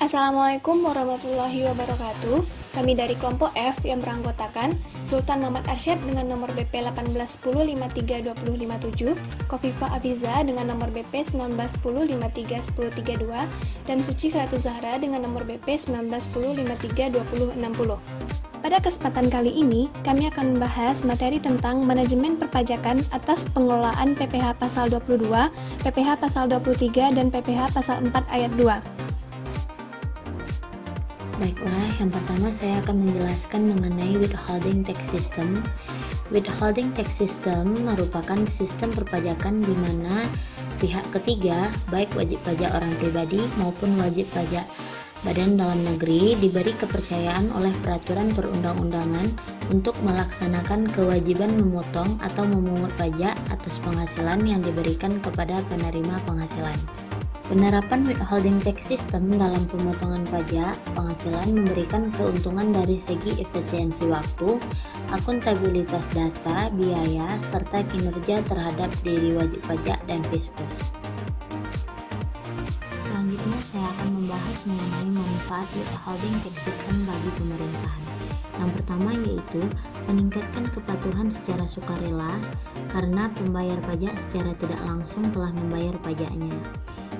Assalamualaikum warahmatullahi wabarakatuh. Kami dari kelompok F yang beranggotakan Sultan Muhammad Arsyad dengan nomor BP 1810532057, Kofifa Afiza dengan nomor BP 1910531032, dan Suci Ratu Zahra dengan nomor BP 1910532060. Pada kesempatan kali ini, kami akan membahas materi tentang manajemen perpajakan atas pengelolaan PPh Pasal 22, PPh Pasal 23, dan PPh Pasal 4 Ayat 2. Baiklah, yang pertama saya akan menjelaskan mengenai withholding tax system. Withholding tax system merupakan sistem perpajakan di mana pihak ketiga, baik wajib pajak orang pribadi maupun wajib pajak badan dalam negeri, diberi kepercayaan oleh peraturan perundang-undangan untuk melaksanakan kewajiban memotong atau memungut pajak atas penghasilan yang diberikan kepada penerima penghasilan. Penerapan withholding tax system dalam pemotongan pajak penghasilan memberikan keuntungan dari segi efisiensi waktu, akuntabilitas data, biaya, serta kinerja terhadap diri wajib pajak dan Fiskus. Selanjutnya saya akan membahas mengenai manfaat withholding tax system bagi pemerintahan. Yang pertama yaitu meningkatkan kepatuhan secara sukarela karena pembayar pajak secara tidak langsung telah membayar pajaknya.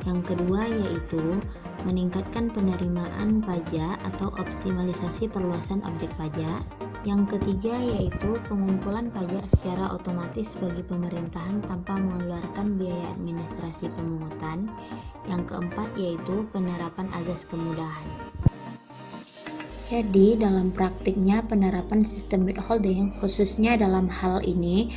Yang kedua yaitu meningkatkan penerimaan pajak atau optimalisasi perluasan objek pajak. Yang ketiga yaitu pengumpulan pajak secara otomatis bagi pemerintahan tanpa mengeluarkan biaya administrasi pemungutan. Yang keempat yaitu penerapan azas kemudahan. Jadi dalam praktiknya penerapan sistem withholding khususnya dalam hal ini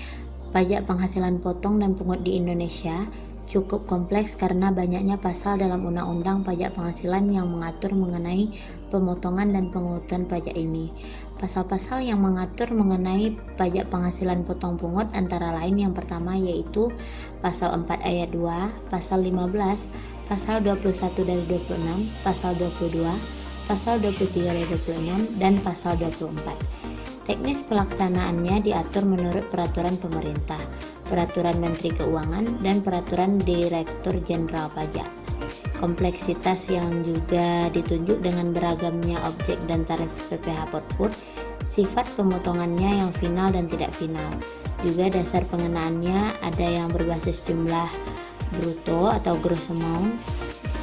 pajak penghasilan potong dan pungut di Indonesia cukup kompleks karena banyaknya pasal dalam Undang-Undang Pajak Penghasilan yang mengatur mengenai pemotongan dan pengutan pajak ini. Pasal-pasal yang mengatur mengenai pajak penghasilan potong pungut antara lain yang pertama yaitu Pasal 4 Ayat 2, Pasal 15, Pasal 21 dari 26, Pasal 22, Pasal 23 dari 26, dan Pasal 24. Teknis pelaksanaannya diatur menurut peraturan pemerintah, peraturan Menteri Keuangan, dan peraturan Direktur Jenderal Pajak. Kompleksitas yang juga ditunjuk dengan beragamnya objek dan tarif PPh Output, sifat pemotongannya yang final dan tidak final. Juga dasar pengenaannya ada yang berbasis jumlah bruto atau gross amount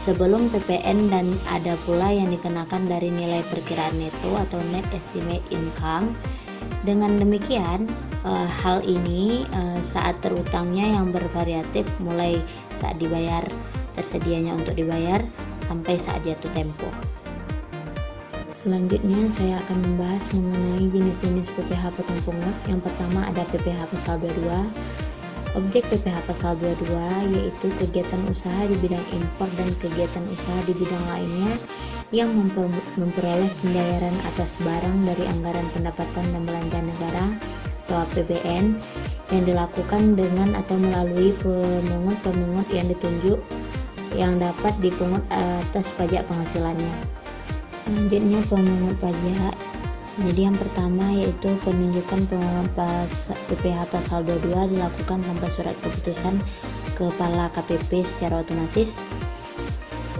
sebelum PPN dan ada pula yang dikenakan dari nilai perkiraan neto atau net estimate income. Dengan demikian, hal ini saat terutangnya yang bervariatif mulai saat dibayar, tersedianya untuk dibayar, sampai saat jatuh tempo. Selanjutnya saya akan membahas mengenai jenis-jenis PPh potong pungut. Yang pertama ada PPh Pasal 22. Objek PPh Pasal 22 yaitu kegiatan usaha di bidang impor dan kegiatan usaha di bidang lainnya yang memperoleh pembayaran atas barang dari anggaran pendapatan dan belanja negara atau APBN yang dilakukan dengan atau melalui pemungut-pemungut yang ditunjuk yang dapat dipungut atas pajak penghasilannya. Selanjutnya pemungut pajak. Jadi yang pertama yaitu penunjukan pemungut PPh Pasal 22 dilakukan tanpa surat keputusan Kepala KPP secara otomatis.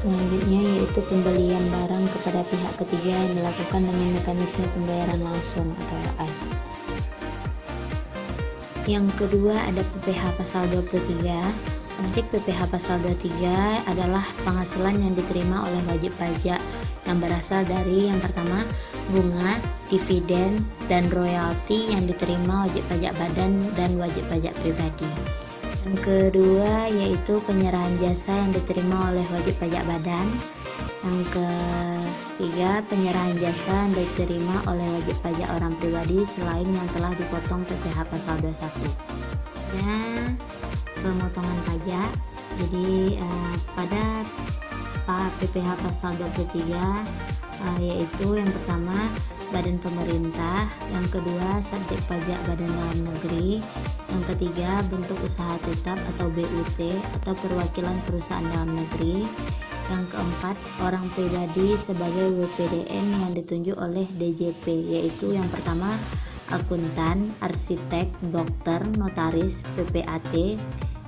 Selanjutnya yaitu pembelian barang kepada pihak ketiga yang dilakukan dengan mekanisme pembayaran langsung atau LAS. Yang kedua ada PPh Pasal 23. Objek PPh Pasal 23 adalah penghasilan yang diterima oleh wajib pajak yang berasal dari yang pertama bunga, dividen, dan royalti yang diterima wajib pajak badan dan wajib pajak pribadi. Yang kedua yaitu penyerahan jasa yang diterima oleh wajib pajak badan. Yang ketiga penyerahan jasa yang diterima oleh wajib pajak orang pribadi selain yang telah dipotong PPh Pasal 21. Dan pemotongan pajak. Jadi pada PPh Pasal 23 yaitu yang pertama badan pemerintah, yang kedua subjek pajak badan dalam negeri, yang ketiga bentuk usaha tetap atau BUT atau perwakilan perusahaan dalam negeri, yang keempat orang pribadi sebagai WPDN yang ditunjuk oleh DJP yaitu yang pertama akuntan, arsitek, dokter, notaris, PPAT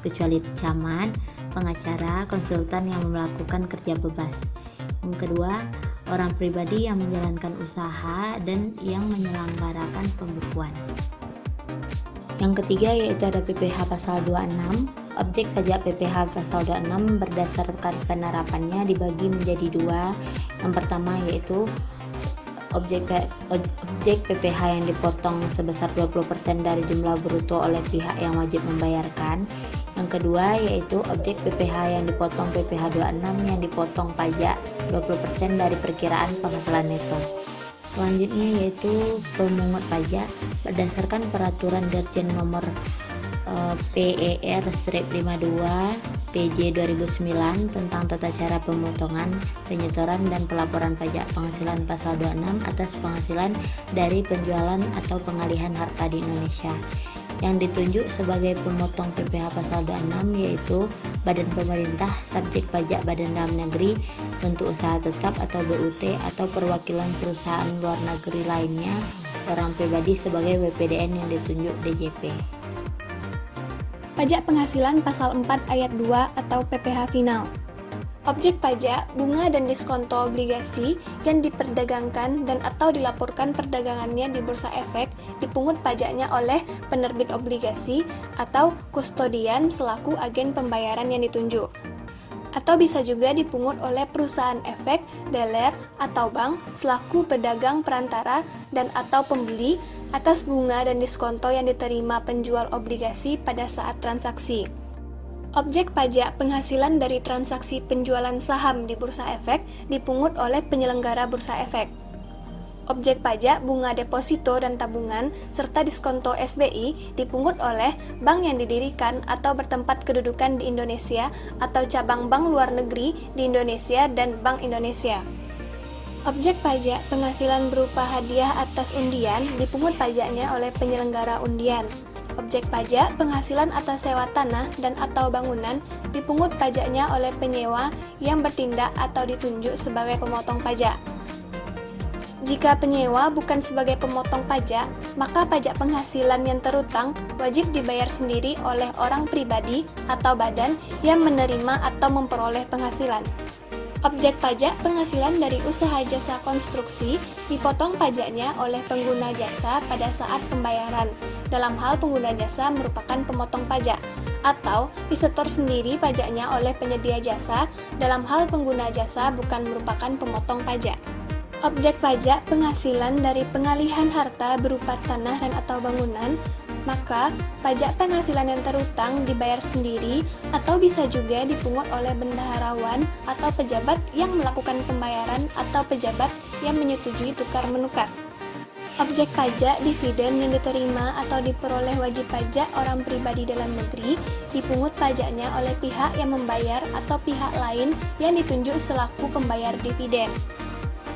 kecuali camat, pengacara, konsultan yang melakukan kerja bebas. Yang kedua, orang pribadi yang menjalankan usaha dan yang menyelenggarakan pembukuan. Yang ketiga yaitu ada PPh pasal 26. Objek pajak PPh pasal 26 berdasarkan penerapannya dibagi menjadi dua. Yang pertama yaitu objek PPh yang dipotong sebesar 20% dari jumlah bruto oleh pihak yang wajib membayarkan. Yang kedua yaitu objek PPh yang dipotong PPh 26 yang dipotong pajak 20% dari perkiraan penghasilan neto. Selanjutnya yaitu pemungut pajak berdasarkan peraturan Dirjen nomor PER-52 PJ 2009 tentang tata cara pemotongan, penyetoran dan pelaporan pajak penghasilan pasal 26 atas penghasilan dari penjualan atau pengalihan harta di Indonesia. Yang ditunjuk sebagai pemotong PPh pasal 26 yaitu badan pemerintah, subjek pajak badan dalam negeri, bentuk usaha tetap atau BUT atau perwakilan perusahaan luar negeri lainnya, orang pribadi sebagai WPDN yang ditunjuk DJP. Pajak penghasilan pasal 4 ayat 2 atau PPh final. Objek pajak, bunga dan diskonto obligasi yang diperdagangkan dan atau dilaporkan perdagangannya di Bursa Efek dipungut pajaknya oleh penerbit obligasi atau kustodian selaku agen pembayaran yang ditunjuk. Atau bisa juga dipungut oleh perusahaan efek, dealer, atau bank selaku pedagang perantara dan atau pembeli atas bunga dan diskonto yang diterima penjual obligasi pada saat transaksi. Objek pajak penghasilan dari transaksi penjualan saham di Bursa Efek dipungut oleh penyelenggara Bursa Efek. Objek pajak bunga deposito dan tabungan serta diskonto SBI dipungut oleh bank yang didirikan atau bertempat kedudukan di Indonesia atau cabang bank luar negeri di Indonesia dan Bank Indonesia. Objek pajak penghasilan berupa hadiah atas undian dipungut pajaknya oleh penyelenggara undian. Objek pajak penghasilan atas sewa tanah dan atau bangunan dipungut pajaknya oleh penyewa yang bertindak atau ditunjuk sebagai pemotong pajak. Jika penyewa bukan sebagai pemotong pajak, maka pajak penghasilan yang terutang wajib dibayar sendiri oleh orang pribadi atau badan yang menerima atau memperoleh penghasilan. Objek pajak penghasilan dari usaha jasa konstruksi dipotong pajaknya oleh pengguna jasa pada saat pembayaran, dalam hal pengguna jasa merupakan pemotong pajak, atau disetor sendiri pajaknya oleh penyedia jasa, dalam hal pengguna jasa bukan merupakan pemotong pajak. Objek pajak penghasilan dari pengalihan harta berupa tanah dan atau bangunan, maka pajak penghasilan yang terutang dibayar sendiri atau bisa juga dipungut oleh bendaharawan atau pejabat yang melakukan pembayaran atau pejabat yang menyetujui tukar-menukar. Objek pajak dividen yang diterima atau diperoleh wajib pajak orang pribadi dalam negeri dipungut pajaknya oleh pihak yang membayar atau pihak lain yang ditunjuk selaku pembayar dividen.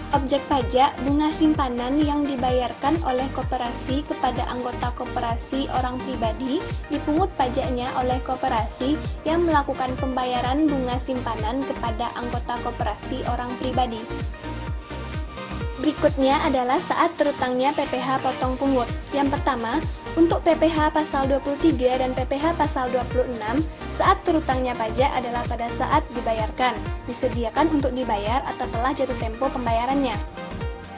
Objek pajak bunga simpanan yang dibayarkan oleh koperasi kepada anggota koperasi orang pribadi dipungut pajaknya oleh koperasi yang melakukan pembayaran bunga simpanan kepada anggota koperasi orang pribadi. Berikutnya adalah saat terutangnya PPh potong pungut. Yang pertama, untuk PPh pasal 23 dan PPh pasal 26, saat terutangnya pajak adalah pada saat dibayarkan, disediakan untuk dibayar atau telah jatuh tempo pembayarannya.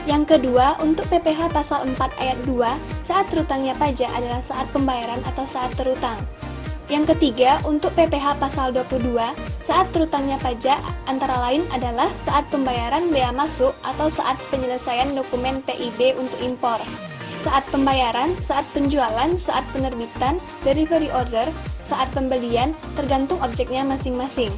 Yang kedua, untuk PPh pasal 4 ayat 2, saat terutangnya pajak adalah saat pembayaran atau saat terutang. Yang ketiga, untuk PPh pasal 22, saat terutangnya pajak antara lain adalah saat pembayaran bea masuk atau saat penyelesaian dokumen PIB untuk impor. Saat pembayaran, saat penjualan, saat penerbitan, delivery order, saat pembelian, tergantung objeknya masing-masing.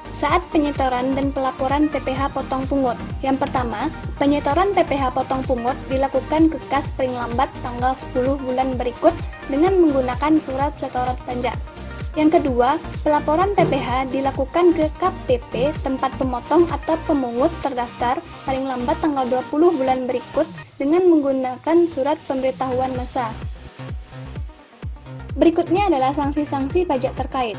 Saat penyetoran dan pelaporan PPh potong pungut. Yang pertama, penyetoran PPh potong pungut dilakukan ke kas paling lambat tanggal 10 bulan berikut dengan menggunakan surat setoran pajak. Yang kedua, pelaporan PPh dilakukan ke KPP tempat pemotong atau pemungut terdaftar paling lambat tanggal 20 bulan berikut dengan menggunakan surat pemberitahuan masa. Berikutnya adalah sanksi-sanksi pajak terkait.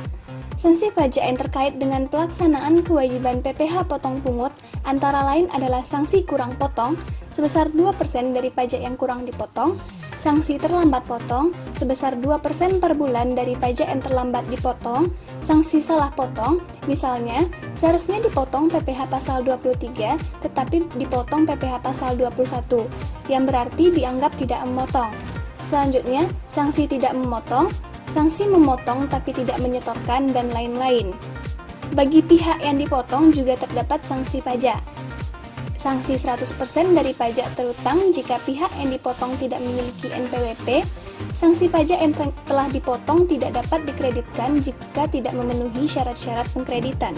Sanksi pajak yang terkait dengan pelaksanaan kewajiban PPh potong pungut antara lain adalah sanksi kurang potong sebesar 2% dari pajak yang kurang dipotong, sanksi terlambat potong sebesar 2% per bulan dari pajak yang terlambat dipotong, sanksi salah potong, misalnya seharusnya dipotong PPh pasal 23 tetapi dipotong PPh pasal 21, yang berarti dianggap tidak memotong. Selanjutnya, sanksi tidak memotong, sanksi memotong tapi tidak menyetorkan, dan lain-lain. Bagi pihak yang dipotong juga terdapat sanksi pajak. Sanksi 100% dari pajak terutang jika pihak yang dipotong tidak memiliki NPWP. Sanksi pajak yang telah dipotong tidak dapat dikreditkan jika tidak memenuhi syarat-syarat pengkreditan.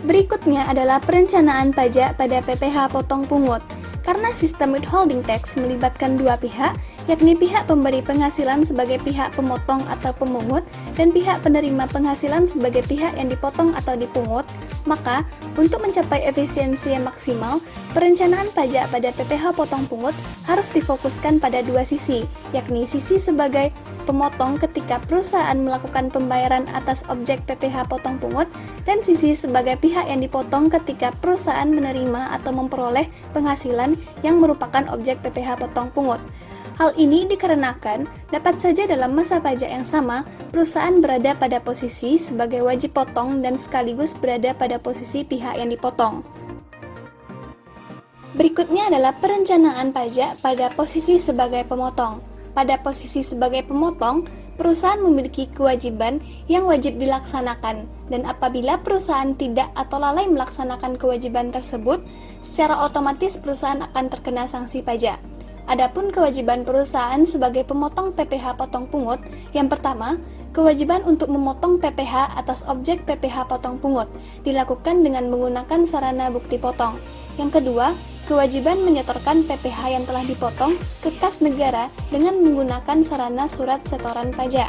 Berikutnya adalah perencanaan pajak pada PPh potong pungut. Karena sistem withholding tax melibatkan dua pihak, yakni pihak pemberi penghasilan sebagai pihak pemotong atau pemungut dan pihak penerima penghasilan sebagai pihak yang dipotong atau dipungut, maka untuk mencapai efisiensi yang maksimal, perencanaan pajak pada PPh potong pungut harus difokuskan pada dua sisi, yakni sisi sebagai pemotong ketika perusahaan melakukan pembayaran atas objek PPh potong pungut dan sisi sebagai pihak yang dipotong ketika perusahaan menerima atau memperoleh penghasilan yang merupakan objek PPh potong pungut. Hal ini dikarenakan dapat saja dalam masa pajak yang sama, perusahaan berada pada posisi sebagai wajib potong dan sekaligus berada pada posisi pihak yang dipotong. Berikutnya adalah perencanaan pajak pada posisi sebagai pemotong. Pada posisi sebagai pemotong, perusahaan memiliki kewajiban yang wajib dilaksanakan, dan apabila perusahaan tidak atau lalai melaksanakan kewajiban tersebut, secara otomatis perusahaan akan terkena sanksi pajak. Adapun kewajiban perusahaan sebagai pemotong PPh potong pungut, yang pertama, kewajiban untuk memotong PPh atas objek PPh potong pungut dilakukan dengan menggunakan sarana bukti potong. Yang kedua, kewajiban menyetorkan PPh yang telah dipotong ke kas negara dengan menggunakan sarana surat setoran pajak.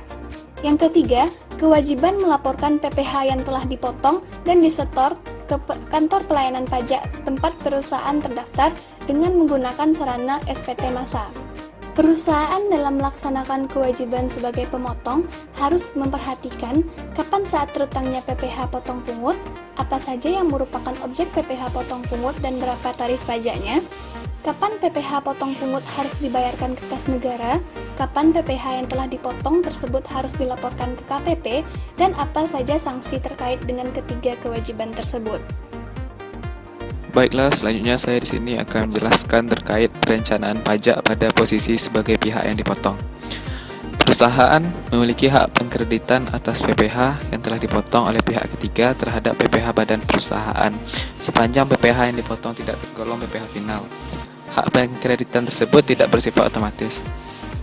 Yang ketiga, kewajiban melaporkan PPh yang telah dipotong dan disetor ke kantor pelayanan pajak tempat perusahaan terdaftar dengan menggunakan sarana SPT Massa. Perusahaan dalam melaksanakan kewajiban sebagai pemotong harus memperhatikan kapan saat terutangnya PPh potong pungut, apa saja yang merupakan objek PPh potong pungut dan berapa tarif pajaknya, kapan PPh potong pungut harus dibayarkan ke kas negara, kapan PPh yang telah dipotong tersebut harus dilaporkan ke KPP, dan apa saja sanksi terkait dengan ketiga kewajiban tersebut. Baiklah, selanjutnya saya di sini akan menjelaskan terkait perencanaan pajak pada posisi sebagai pihak yang dipotong. Perusahaan memiliki hak pengkreditan atas PPh yang telah dipotong oleh pihak ketiga terhadap PPh badan perusahaan sepanjang PPh yang dipotong tidak tergolong PPh final. Hak pengkreditan tersebut tidak bersifat otomatis.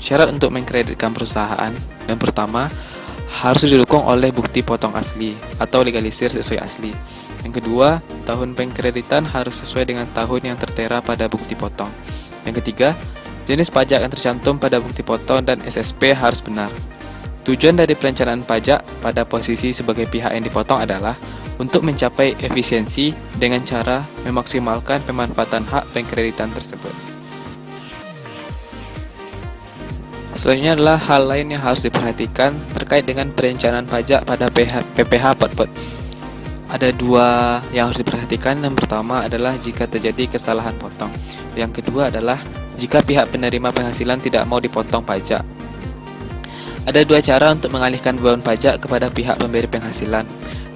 Syarat untuk mengkreditkan perusahaan, yang pertama, harus didukung oleh bukti potong asli atau legalisir sesuai asli. Yang kedua, tahun pengkreditan harus sesuai dengan tahun yang tertera pada bukti potong. Yang ketiga, jenis pajak yang tercantum pada bukti potong dan SSP harus benar. Tujuan dari perencanaan pajak pada posisi sebagai pihak yang dipotong adalah untuk mencapai efisiensi dengan cara memaksimalkan pemanfaatan hak pengkreditan tersebut. Selanjutnya adalah hal lain yang harus diperhatikan terkait dengan perencanaan pajak pada PPh pot-pot. Ada dua yang harus diperhatikan. Yang pertama adalah jika terjadi kesalahan potong. Yang kedua adalah jika pihak penerima penghasilan tidak mau dipotong pajak. Ada dua cara untuk mengalihkan beban pajak kepada pihak pemberi penghasilan.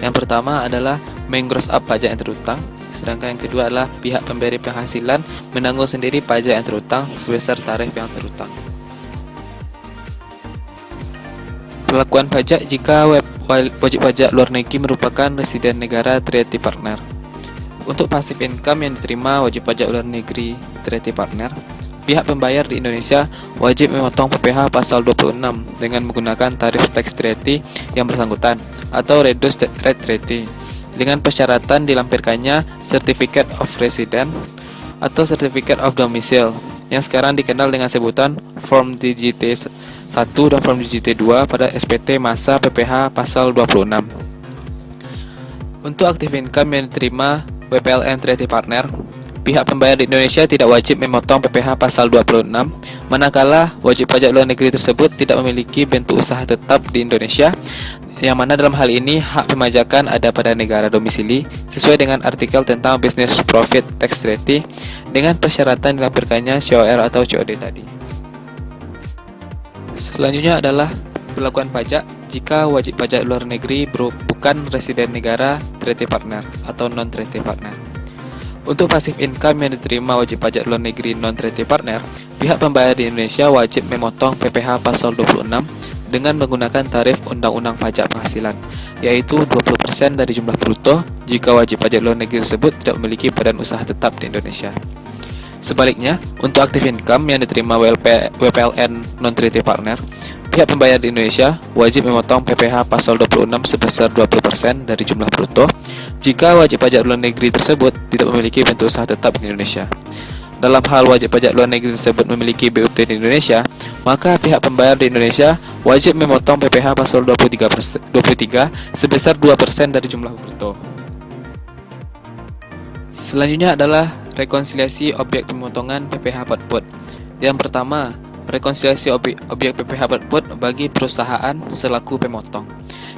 Yang pertama adalah menggross up pajak yang terutang, sedangkan yang kedua adalah pihak pemberi penghasilan menanggung sendiri pajak yang terutang sebesar tarif yang terutang. Perlakuan pajak jika wajib pajak luar negeri merupakan residen negara treaty partner. Untuk passive income yang diterima wajib pajak luar negeri treaty partner, pihak pembayar di Indonesia wajib memotong PPh pasal 26 dengan menggunakan tarif tax treaty yang bersangkutan atau reduced rate treaty dengan persyaratan dilampirkannya Certificate of Resident atau Certificate of Domicile yang sekarang dikenal dengan sebutan Form DGT 1 dan Form DGT 2 pada SPT Massa PPh pasal 26. Untuk active income yang diterima WPLN Treaty Partner, pihak pembayar di Indonesia tidak wajib memotong PPh pasal 26, manakala wajib pajak luar negeri tersebut tidak memiliki bentuk usaha tetap di Indonesia, yang mana dalam hal ini hak pemajakan ada pada negara domisili sesuai dengan artikel tentang Business Profit Tax Treaty dengan persyaratan dilampirkannya COR atau COD tadi. Selanjutnya adalah perlakuan pajak jika wajib pajak luar negeri bukan residen negara treaty partner atau non-treaty partner. Untuk passive income yang diterima wajib pajak luar negeri non-treaty partner, pihak pembayar di Indonesia wajib memotong PPh pasal 26 dengan menggunakan tarif Undang-Undang Pajak Penghasilan, yaitu 20% dari jumlah bruto jika wajib pajak luar negeri tersebut tidak memiliki badan usaha tetap di Indonesia. Sebaliknya, untuk active income yang diterima WPLN non-treaty partner, pihak pembayar di Indonesia wajib memotong PPh pasal 26 sebesar 20% dari jumlah bruto jika wajib pajak luar negeri tersebut tidak memiliki bentuk usaha tetap di Indonesia. Dalam hal wajib pajak luar negeri tersebut memiliki BUT di Indonesia, maka pihak pembayar di Indonesia wajib memotong PPh pasal 23 sebesar 2% dari jumlah bruto. Selanjutnya adalah rekonsiliasi objek pemotongan PPh output. Yang pertama, rekonsiliasi objek PPh output bagi perusahaan selaku pemotong,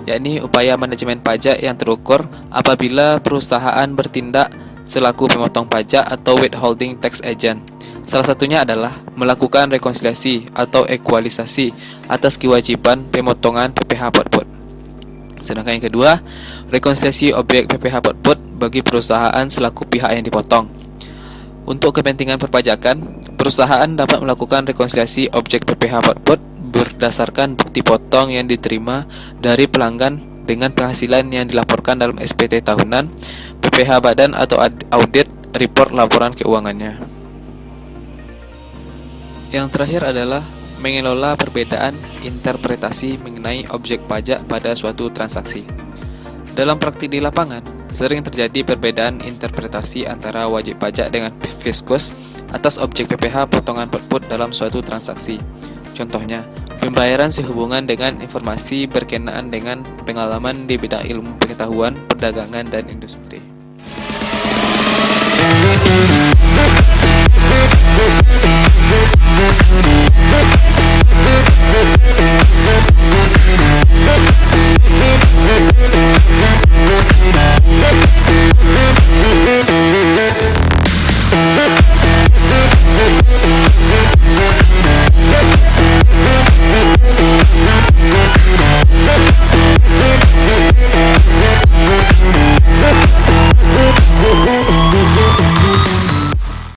yakni upaya manajemen pajak yang terukur apabila perusahaan bertindak selaku pemotong pajak atau withholding tax agent. Salah satunya adalah melakukan rekonsiliasi atau ekualisasi atas kewajiban pemotongan PPh output. Sedangkan yang kedua, rekonsiliasi objek PPh output bagi perusahaan selaku pihak yang dipotong. Untuk kepentingan perpajakan, perusahaan dapat melakukan rekonsiliasi objek PPh output berdasarkan bukti potong yang diterima dari pelanggan dengan penghasilan yang dilaporkan dalam SPT tahunan, PPh badan atau audit report laporan keuangannya. Yang terakhir adalah mengelola perbedaan interpretasi mengenai objek pajak pada suatu transaksi. Dalam praktik di lapangan, sering terjadi perbedaan interpretasi antara wajib pajak dengan fiskus atas objek PPh potongan output dalam suatu transaksi. Contohnya, pembayaran sehubungan dengan informasi berkenaan dengan pengalaman di bidang ilmu pengetahuan, perdagangan, dan industri.